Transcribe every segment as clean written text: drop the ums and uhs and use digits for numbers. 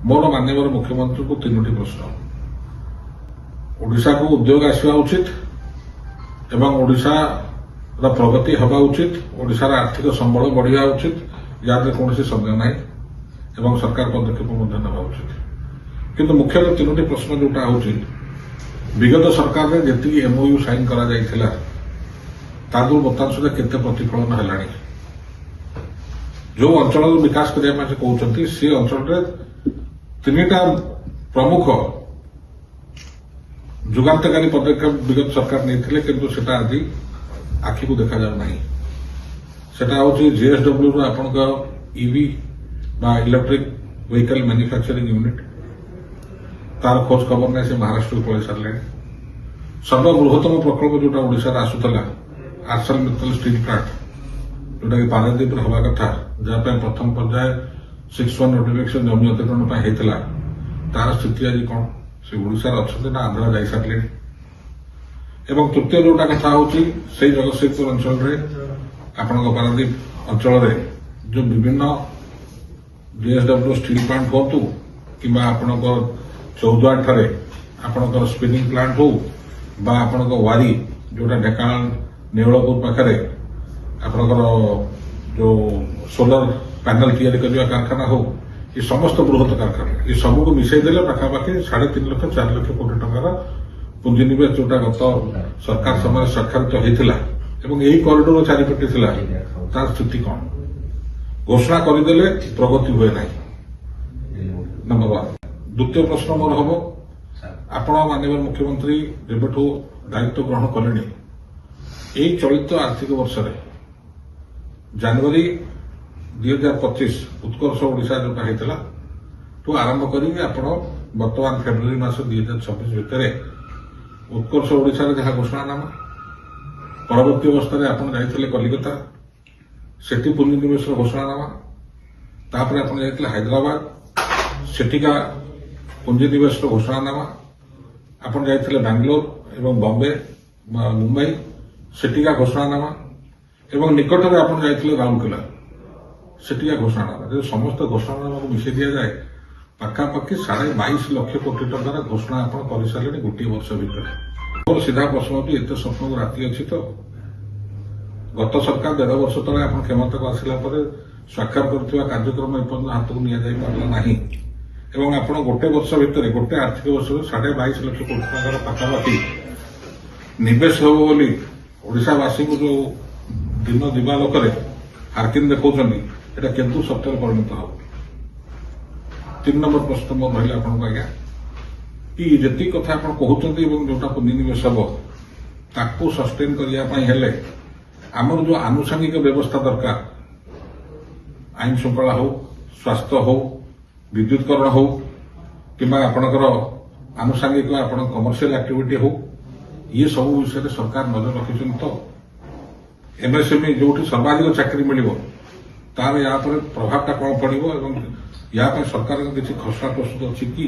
मोर माननीय मुख्यमंत्री को तीनोटी प्रश्न। ओडिशा को उद्योग आसवा उचित एवं ओडिशा प्रगति हवा उचित, ओडिशार आर्थिक संबल बढ़िया उचित, याद कौन संदेह ना एवं सरकार पदक्षेप ना उचित। किंतु मुख्य तीनोटी प्रश्न जोटा हूँ विगत सरकार में जी एमओयू साइन करा बर्तमान सुधा केते प्रतिफलन है। जो अंचल विकास करने से कहते सी अंचल तीनटा प्रमुख जुगान्तकारी पदक्षेप विगत सरकार नहीं किंतु सेटा आज आखि को देखा जाना सेटा हूँ जेएसडब्ल्यू आपण EV electric vehicle manufacturing unit तार खोज खबर नहीं से महाराष्ट्र को पलि सारे। सर्वबृहत्तम प्रकल्प जोटा ओडिशा आसूला आर्सेल मित्तल स्टील प्लांट जोटा कि पारादीप हवा कथा जहाँ प्रथम पर्याय 6-1 नोटिफिकेशन जमी अधिग्रहण होता तार स्थिति आज कौन से ओडिशा अच्छा ना आंध्र जा सारे। एवं तृतीय जोटा कथा हूँ से जगतसिंहपुर अंचल आपण पारादीप अंचल जो विभिन्न जेएसडब्ल्यू स्टील प्लांट हूँ कि आपणकर चौद्वार ठारे आपणकर स्पिनिंग प्लांट हो बा आपणकर वारी जोटा ढेकानाल नेवलपुर पाखे आपणकर जो सोलर पैनल तैयारी करने कारखाना हो ये समस्त बृहत कारखाना ये सबको मिसईदे पाखापाखि 3.5 लाख 4 लाख कोटी टकर पुंजीनिवेश जोटा गत सरकार समय साक्षात होता यही कॉरिडोर चारिपटे थिला तार स्थिति कौन घोषणा करदे प्रगति हुए ना। नंबर 1। द्वितीय प्रश्न मोर हम आपण माननीय मुख्यमंत्री जेबठू दायित्व ग्रहण कले यही चलित आर्थिक वर्ष जनवरी 2025 उत्कर्ष ओडिशा जोटा होता तो आरंभ करेंगे आपण बर्तमान फेब्रुआरी मास 2026 भितर उत्कर्ष ओडिशा जहाँ घोषणानामा परवर्ती अवस्था आप जाते कलिकता सेठी पुंजीनिवेश घोषणानामा तापर आप जाते हैदराबाद सेठिका पुंजीनिवेश घोषणानामा आप जाते बेंगलोर एवं बॉम्बे मुंबई सेठिका घोषणानामा एवं निकट में आप जाते राउरकेला सेठिका घोषणानामा जो समस्त घोषणानामा को मिसई दि जाए पाखापाखि 22.5 लाख कोटी टकर घोषणा आप कर सारे गोटे वर्ष भितर। और सीधा प्रश्न होती एत स्वप्न को राति अच्छी तो गत सरकार 1.5 वर्ष तले आप क्षमता को आसला स्वाक्षर कर कार्यक्रम एपर्यंत हाथ को नि पारा ना एवं आप गोटे वर्ष भितर गोटे आर्थिक वर्ष 22.5 लाख कोटी टकर पाखापाखि निवेश हो बोली ओडिशावासी को जो दिन दिवालोक हार्किन देखा এটা কিন্তু সত্যରେ ପରିଣତ ହେବ। 3 नंबर प्रश्न मोर रहा आपको आज्ञा कि जी कथा आप कहते जोटा पुंजीनिवेश हम ताकू सस्टेन करने आमर जो आनुषंगिक व्यवस्था दरकार आईन श्रृंखला हो स्वास्थ्य हो विद्युतकरण हो कि आपणकर आनुषंगिक आप कमर्शियल एक्टिविटी हो ये सब विषय सरकार नजर रखी तो एमएसएमई जो सर्वाधिक चाकरी मिल तार या प्रभावटा कौन पड़ो या सरकार किसी खसड़ा प्रस्तुत अच्छी कि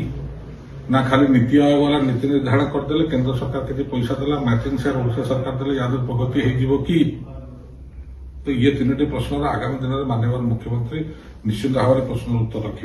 ना खाली नीति आयोग वाला नीति निर्धारण करदे केंद्र सरकार किसी पैसा देला मैचिंग शेयर ओडिशा सरकार देले या प्रगति हो कि तो ये 3टी प्रश्न आगामी दिन में माननीय मुख्यमंत्री निश्चित भाव में प्रश्न उत्तर रखिए।